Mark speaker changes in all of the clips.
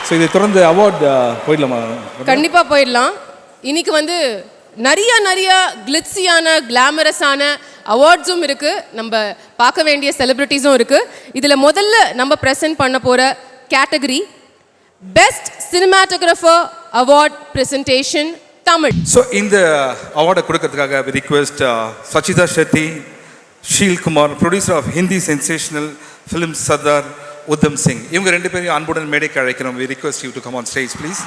Speaker 1: So இதை தொடர்ந்து award போயிடலாமா?
Speaker 2: கண்டிப்பாக போயிடலாம். இன்னைக்கு வந்து நிறைய கிளிட்ஸியான கிளாமரஸான அவார்ட்ஸும் இருக்குது, நம்ம பார்க்க வேண்டிய செலிப்ரிட்டிஸும் இருக்குது. இதில் முதல்ல நம்ம ப்ரெசென்ட் பண்ண போகிற category best cinematographer award presentation Tamil.
Speaker 1: So இந்த அவார்டை கொடுக்கறதுக்காக we request Sachitha Shetty, Sheelkumar, producer of Hindi sensational film Sardar Udham Singh, இவங்க ரெண்டு பேரையும் அன்புடன் மேடைக்கு அழைக்கிறோம். We request you to come on stage please.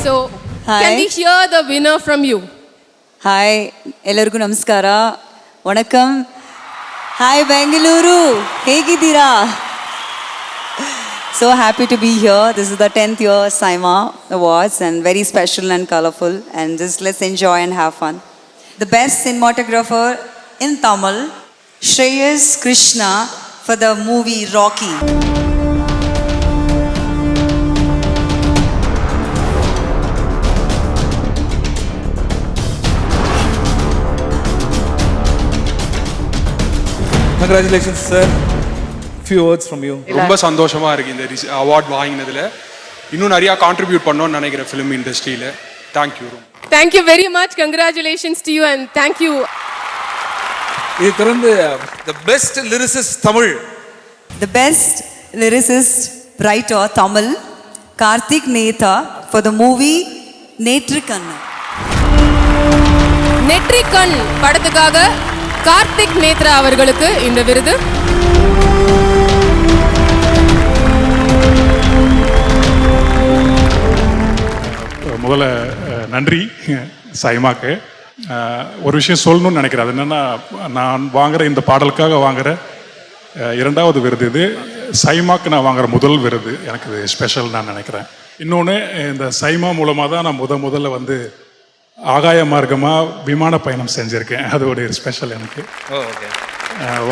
Speaker 2: So,
Speaker 3: Hi.
Speaker 2: can we hear the winner from you?
Speaker 3: Hi, ಎಲ್ಲರಿಗೂ ನಮಸ್ಕಾರ, ವಣಕಂ. ಹಾಯ್ ಬೆಂಗಳೂರು, ಹೇಗಿದ್ದೀರಾ? So happy to be here. This is the 10th year Saima Awards and very special and colorful, and just let's enjoy and have fun. The best cinematographer in Tamil, Shreyas Krishna for the movie Rocky.
Speaker 1: Congratulations sir. Few words from you.
Speaker 4: ரொம்ப சந்தோஷமாக இருக்குது இந்த award வாங்கினதில். இன்னும் நிறையா contribute பண்ணோன்னு நினைக்கிறேன் film இண்டஸ்ட்ரியில். Thank you.
Speaker 2: Thank you very much. Congratulations to you and thank you.
Speaker 1: இதை தொடர்ந்து the best lyricist Tamil.
Speaker 3: The best lyricist writer Tamil, Karthik Netha for the movie Netrikan.
Speaker 2: நெற்றிக்கண் படத்துக்காக கார்த்திக் நேத்ரா அவர்களுக்கு இந்த விருது.
Speaker 5: முதல்ல நன்றி சைமாக்கு. ஒரு விஷயம் சொல்லணும்னு நினைக்கிறேன். அது என்னென்னா, நான் வாங்குகிற இந்த பாடலுக்காக வாங்குகிற இரண்டாவது விருது இது. சைமாக்கு நான் வாங்குகிற முதல் விருது. எனக்கு இது ஸ்பெஷல் நான் நினைக்கிறேன். இன்னொன்று, இந்த சைமா மூலமாக தான் நான் முதல்ல வந்து ஆகாய மார்க்கமாக விமான பயணம் செஞ்சுருக்கேன். அது ஒரு ஸ்பெஷல் எனக்கு.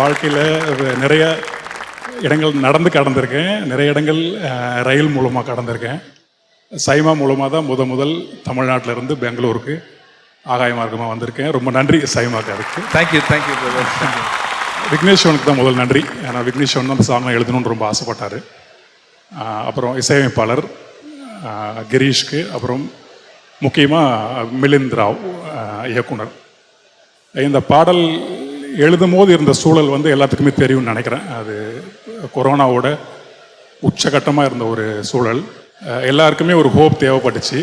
Speaker 5: வாழ்க்கையில் நிறைய இடங்கள் நடந்து கடந்திருக்கேன், நிறைய இடங்கள் ரயில் மூலமாக கடந்திருக்கேன். சைமா மூலமாக தான் முதல் தமிழ்நாட்டிலேருந்து பெங்களூருக்கு ஆகாய மார்க்கமாக வந்திருக்கேன். ரொம்ப நன்றி சைமாக்கு. அதுக்கு
Speaker 1: தேங்க்யூ.
Speaker 5: விக்னேஸ்வனுக்கு தான் முதல் நன்றி. ஏன்னா விக்னேஸ்வன் தான் அந்த சாங்கை எழுதணும்னு ரொம்ப ஆசைப்பட்டார். அப்புறம் இசையமைப்பாளர் கிரீஷ்க்கு, அப்புறம் முக்கியமாக மிலிந்த் ராவ் இயக்குனர். இந்த பாடல் எழுதும் போது இருந்த சூழல் வந்து எல்லாத்துக்குமே தெரியும்னு நினைக்கிறேன். அது கொரோனாவோட உச்சகட்டமாக இருந்த ஒரு சூழல். எல்லாருக்குமே ஒரு ஹோப் தேவைப்பட்டுச்சு.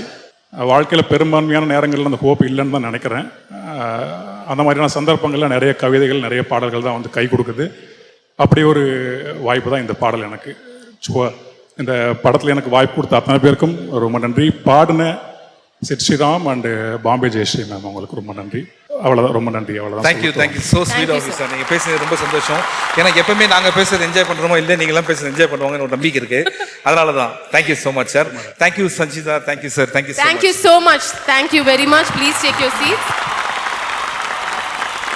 Speaker 5: வாழ்க்கையில் பெரும்பான்மையான நேரங்களில் அந்த ஹோப் இல்லைன்னு தான் நினைக்கிறேன். அந்த மாதிரியான சந்தர்ப்பங்களில் நிறைய கவிதைகள், நிறைய பாடல்கள் தான் வந்து கை கொடுக்குது. அப்படி ஒரு வாய்ப்பு தான் இந்த பாடல் எனக்கு. இந்த படத்தில் எனக்கு வாய்ப்பு கொடுத்த அத்தனை பேருக்கும் ரொம்ப நன்றி. பாடின சிட் ஸ்ரீராம் அண்ட் பாம்பே ஜெயஸ்ரீ மேம், அவங்களுக்கு ரொம்ப நன்றி. அவ்வளோதான், ரொம்ப நன்றி. அவ்வளோதான்.
Speaker 1: Thank you. So sweet of you sir. நீங்கள் பேசுறது ரொம்ப சந்தோஷம். எனக்கு எப்பவுமே நாங்கள் பேசுறது என்ஜாய் பண்ணுறோமோ இல்லை, நீங்களாம் பேசுறது என்ஜாய் பண்ணுவாங்கன்னு ஒரு நம்பிக்கை இருக்குது. அதனால தான். Thank you so much sir. Thank you Sanchita. Thank you sir.
Speaker 2: Thank you so much. Thank you very much. Please take your seats.